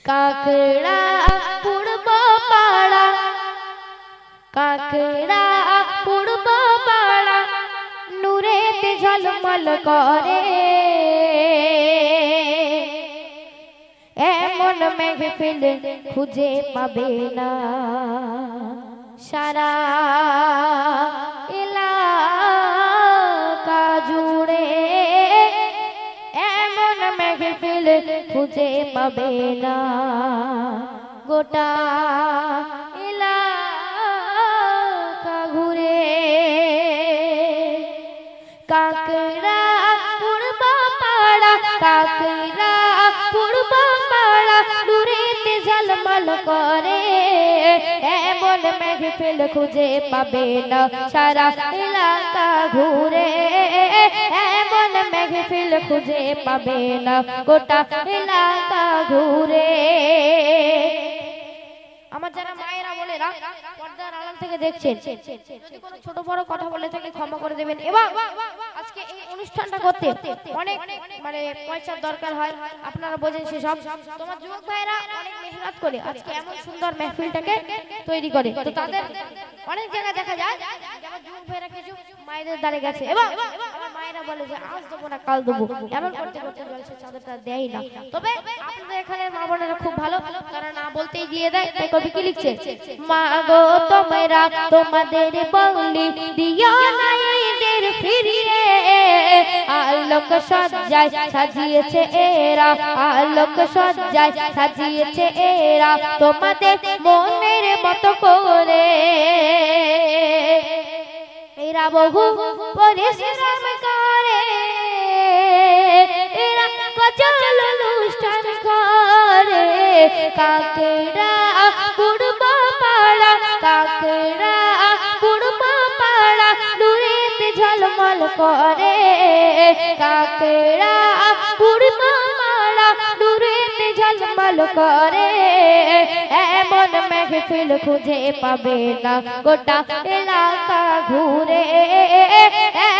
কাকড়া পূর্ব পাড়া, কাকড়া পূর্ব পাড়া নূরেতে ঝলমল করে, এমন মেহফিল খুঁজে পাবে না সারা এলাকা জুড়ে, এমন মেহফিল খুঁজে পাবে না গোটা এলাকা ঘুরে। কাকড়া পূর্ব পাড়া, কাকড়া পূর্ব পাড়া নূরেতে ঝলমল করে, এমন মেহফিল খুঁজে পাবে না সারা এলাকা ঘুরে, এমন মেহফিল খুঁজে পাবে না গোটা এলাকা ঘুরে। আমার যারা মায়েরা বলেরা পর্দার আড়াল থেকে দেখছেন, যদি কোনো ছোট বড় কথা বলে থাকলে ক্ষমা করে দেবেন। এবং আজকে এই অনুষ্ঠানটা করতে অনেক মানে পয়সার দরকার হয়, আপনারা বোঝেন সেসব। তোমার যুবক ভাইরা অনেক মেহনত করে আজকে এমন সুন্দর মেহফিলটাকে তৈরি করে, তো তাদের অনেক জায়গায় দেখা যায় আমার যুবক ভাইরা কিছু মায়েদের দ্বারে গেছে এবং আমার মায়েরা বলে যে আজ দেবো না কাল দেবো, এমন করতে করতে জলসে চাদরটা দেয় না। তবে আপনাদের এখানে মা বোনেরা খুব ভালো, তারা না বলতেই দিয়ে দেয়। তাই কবি কি লিখছে, মা গো তোমরা তোমাদের বলি দিও না এদের ফিরিয়ে, আলোক সজ্জায় সাজিয়েছে এরা, আলোক সজ্জায় সাজিয়েছে এরা তোমাদের মনের মতো করে, এরা বহু পরিশ্রম করে, এরা গজল অনুষ্ঠান করে। কাকড়া পূর্ব পাড়া, কাকড়া পূর্ব পাড়া নূরেতে ঝলমল করে, কাকড়া পূর্ব পাড়া নূরেতে ঝলমল করে, এমন মেহফিল খুঁজে পাবে না গোটা এলাকা ঘুরে,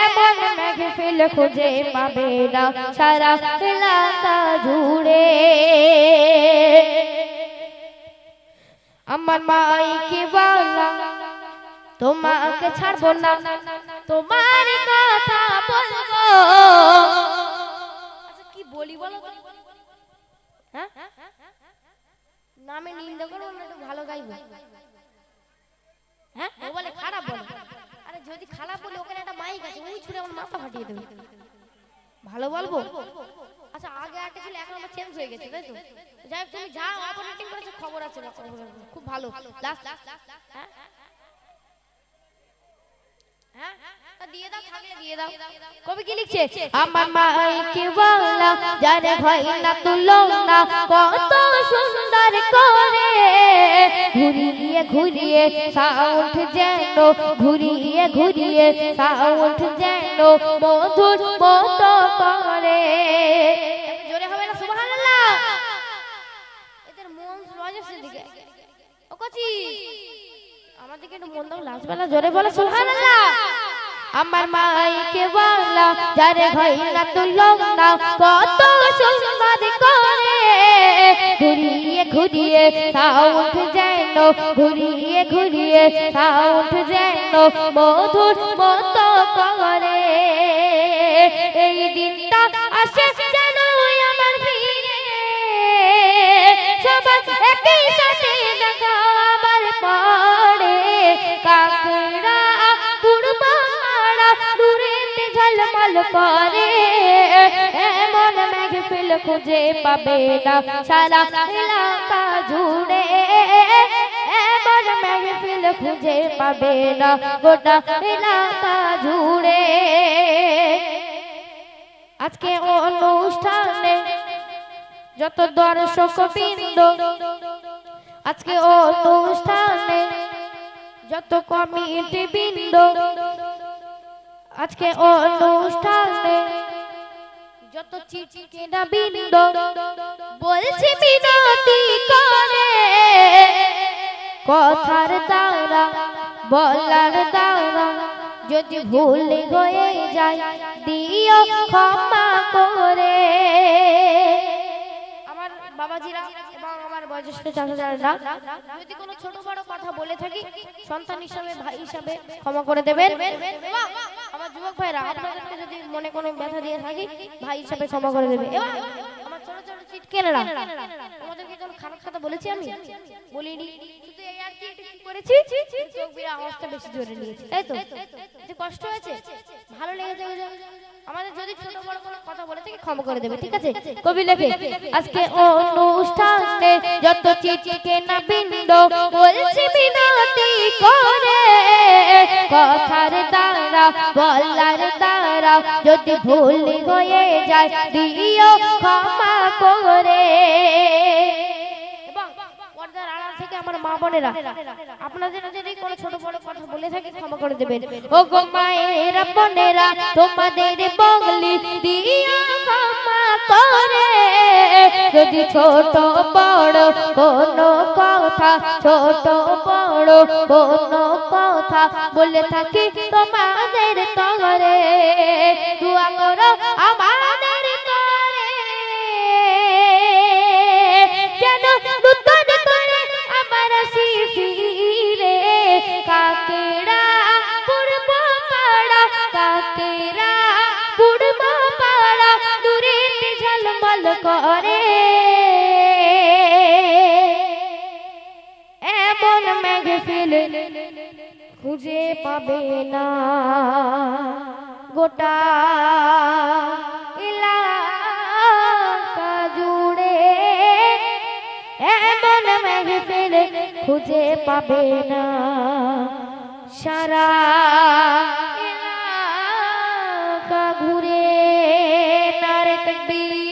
এমন মেহফিল খুঁজে পাবে না সারা এলাকা জুড়ে। আমার মাইকে বাংলা তোমাকে ছাড়বো না, তোমার কথা বলবো। আচ্ছা কি বলি বলো তো, হ্যাঁ নামে নিন্দা করো না, একটু ভালো গাইবো। হ্যাঁ ও বলে খারাপ বলো, আরে যদি খারাপ বলি ওখানে একটা মাইক আছে, ওই ছুড়ে আমার মাথা ফাটিয়ে দেবে। ভালো বলবো? আচ্ছা আগে একটা ছিল, এখন আমার চেঞ্জ হয়ে গেছে, তাই তো? যাই হোক, তুমি যা অপারেটিং করেছো খবর আছে না, খুব ভালো। লাস্ট হ্যাঁ হ্যাঁ দিয়ে দাও, থাকলে দিয়ে দাও। কবি কি লিখছে, আমার মাইকে বাংলা যারে হয় না তুলনা, কত সুন্দর করে ঘুরিয়ে ঘুরিয়ে সাউন্ড যেন, ঘুরিয়ে ঘুরিয়ে সাউন্ড যেন মধুর মতো করে। জোরে হবে না সুবহানাল্লাহ? এদের মন রজসের দিকে। ও কচি আমার দিকে একটু মন দাও, লাজবালা জোরে বলে সুবহানাল্লাহ। আমার মাইকে বাংলা যারে হয় না তুলনা, কত সুন্দর করে ঘুরিয়ে ঘুরিয়ে সাউন্ড যেন, ঘুরিয়ে ঘুরিয়ে সাউন্ড যেন মধুর মতো করে। এই দিনটা আসে যেন আমার ফিরে, সবাই একই সাথে দেখা আবার পড়ে। কাকড়া পূর্ব পাড়া নূরেতে ঝলমল করে, এমন মেহফিল খুঁজে পাবে না সারা এলাকা জুড়ে, এমন মেহফিল খুঁজে পাবে না গোটা এলাকা জুড়ে। আজকে অনুষ্ঠানে যত দর্শক বৃন্দ, আজকে অনুষ্ঠানে যত কমিটি বৃন্দ, আজকে অনুষ্ঠানে যত চিঠি কেনা বৃন্দ, বলছি মিনতি করে কথার দ্বারা বলার দ্বারা যদি ভুল হয়ে যায় দিও ক্ষমা করে। আমার বাবাজিরা এবং আমার বয়োজ্যেষ্ঠ চাচাজানেরা যদি কোনো ছোট বড় কথা বলে থাকি সন্তান হিসাবে ভাই হিসাবে ক্ষমা করে দেবেন। এবং আমার যুবক ভাইরা আপনাদেরকে যদি মনে কোনো ব্যথা দিয়ে থাকি ভাই হিসাবে ক্ষমা করে দেবে। এবং আমার ছোট ছোট চিটকেনেরা তোমাদেরকে কোনো খারাপ কথা বলেছি আমি বলিনি, শুধু এই আর কি করেছি চোখ বিরা আওয়াজটা বেশি জোরে নিয়েছি, তাই তো? যে কষ্ট হয়েছে ভালো লেগেছে আমাদের, যদি ছোট বড় কোনো কথা বলে থাকি ক্ষমা করে দেবে, ঠিক আছে? কবি লেখে আজকে অনুষ্ঠানে যত চিটকেনা বিন্দ বলছি বিনতি করে, কথার দ্বারা বলার দ্বারা যদি ভুল হয়ে যায় দিও ক্ষমা করে। পর্দার আড়াল থেকে আমার মা বোনেরা আপনাদের যদি কোনো ছোট বড় কথা বলে থাকি ক্ষমা করে দেবেন। ও গো মায়েরা বোনেরা তোমাদের বগলি দিও ক্ষমা করে, যদি ছোট বড় কোনো কথা ছোট বড় কোনো কথা বলে থাকি তোমাদের তরে দোয়া করো আমাদের করে, যেন নতুন করে আমার শিশিরে কাকেরা পূর্ব পাড়া কাকেরা পূর্ব পাড়া দূরের ঝলমল করে, এমন মেঘফিল খুঁজে পাবে না গোটা এলাকা জুড়ে, এমন মেঘফিল খুঁজে পাবে না সারা এলাকা ঘুরে। নারে তাকবীর।